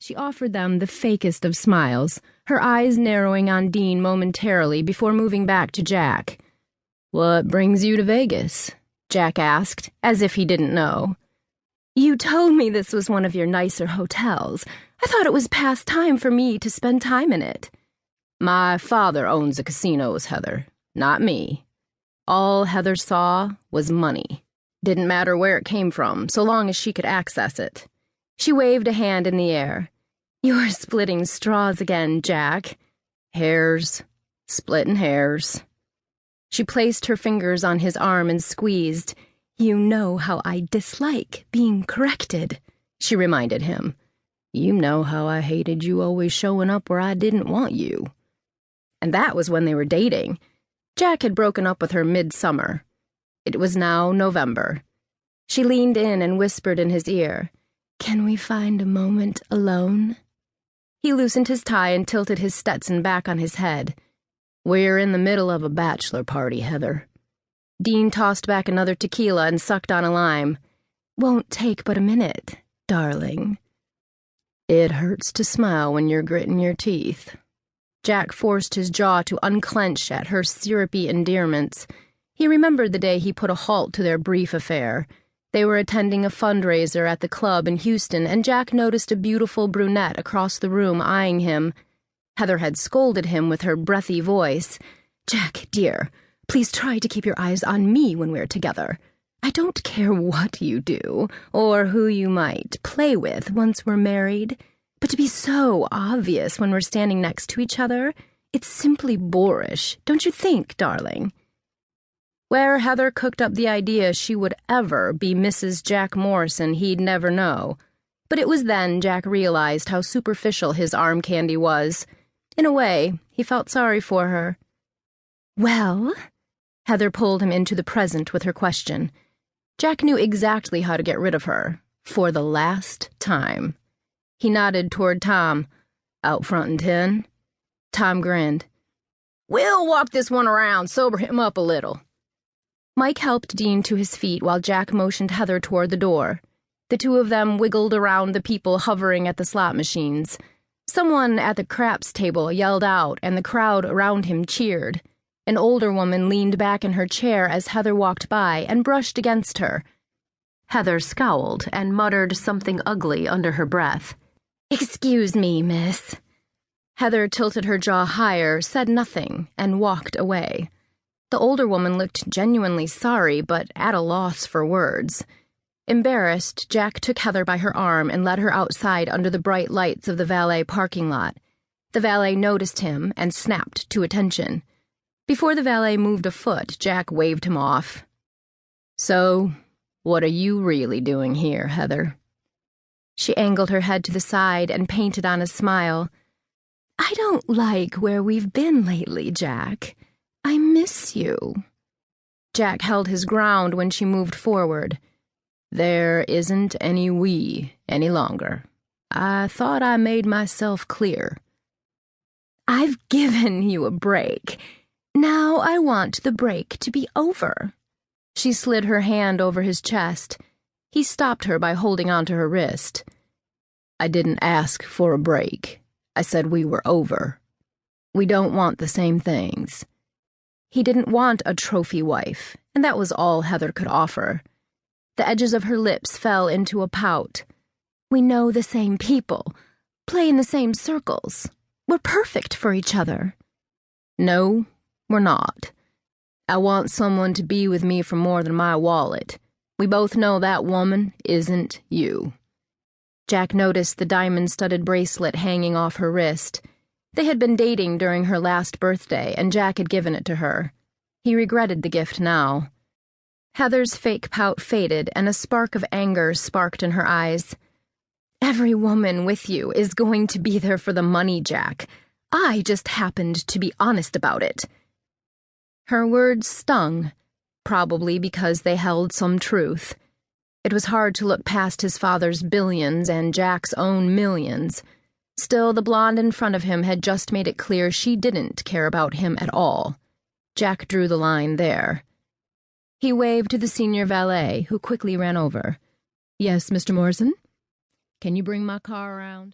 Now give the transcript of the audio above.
She offered them the fakest of smiles, her eyes narrowing on Dean momentarily before moving back to Jack. "What brings you to Vegas?" Jack asked, as if he didn't know. "You told me this was one of your nicer hotels. I thought it was past time for me to spend time in it." "My father owns the casinos, Heather, not me." All Heather saw was money. Didn't matter where it came from, so long as she could access it. She waved a hand in the air. "You're splitting straws again, Jack." "Hairs. Splitting hairs." She placed her fingers on his arm and squeezed. "You know how I dislike being corrected," she reminded him. "You know how I hated you always showing up where I didn't want you." And that was when they were dating. Jack had broken up with her mid-summer. It was now November. She leaned in and whispered in his ear, "Can we find a moment alone?" He loosened his tie and tilted his Stetson back on his head. "We're in the middle of a bachelor party, Heather." Dean tossed back another tequila and sucked on a lime. "Won't take but a minute, darling." "It hurts to smile when you're gritting your teeth." Jack forced his jaw to unclench at her syrupy endearments. He remembered the day he put a halt to their brief affair. They were attending a fundraiser at the club in Houston, and Jack noticed a beautiful brunette across the room eyeing him. Heather had scolded him with her breathy voice. "Jack, dear, please try to keep your eyes on me when we're together. I don't care what you do, or who you might play with once we're married. But to be so obvious when we're standing next to each other, it's simply boorish, don't you think, darling?" Where Heather cooked up the idea she would ever be Mrs. Jack Morrison, he'd never know. But it was then Jack realized how superficial his arm candy was. In a way, he felt sorry for her. "Well?" Heather pulled him into the present with her question. Jack knew exactly how to get rid of her, for the last time. He nodded toward Tom. "Out front and 10?" Tom grinned. "We'll walk this one around, sober him up a little." Mike helped Dean to his feet while Jack motioned Heather toward the door. The two of them wiggled around the people hovering at the slot machines. Someone at the craps table yelled out, and the crowd around him cheered. An older woman leaned back in her chair as Heather walked by and brushed against her. Heather scowled and muttered something ugly under her breath. "Excuse me, miss." Heather tilted her jaw higher, said nothing, and walked away. The older woman looked genuinely sorry, but at a loss for words. Embarrassed, Jack took Heather by her arm and led her outside under the bright lights of the valet parking lot. The valet noticed him and snapped to attention. Before the valet moved a foot, Jack waved him off. "So, what are you really doing here, Heather?" She angled her head to the side and painted on a smile. "I don't like where we've been lately, Jack. I miss you." Jack held his ground when she moved forward. "There isn't any we any longer. I thought I made myself clear." "I've given you a break. Now I want the break to be over." She slid her hand over his chest. He stopped her by holding onto her wrist. "I didn't ask for a break. I said we were over. We don't want the same things." He didn't want a trophy wife, and that was all Heather could offer. The edges of her lips fell into a pout. "We know the same people, play in the same circles. We're perfect for each other." "No, we're not. I want someone to be with me for more than my wallet. We both know that woman isn't you." Jack noticed the diamond-studded bracelet hanging off her wrist. They had been dating during her last birthday, and Jack had given it to her. He regretted the gift now. Heather's fake pout faded, and a spark of anger sparked in her eyes. "Every woman with you is going to be there for the money, Jack. I just happened to be honest about it." Her words stung, probably because they held some truth. It was hard to look past his father's billions and Jack's own millions. Still, the blonde in front of him had just made it clear she didn't care about him at all. Jack drew the line there. He waved to the senior valet, who quickly ran over. "Yes, Mr. Morrison? Can you bring my car around?"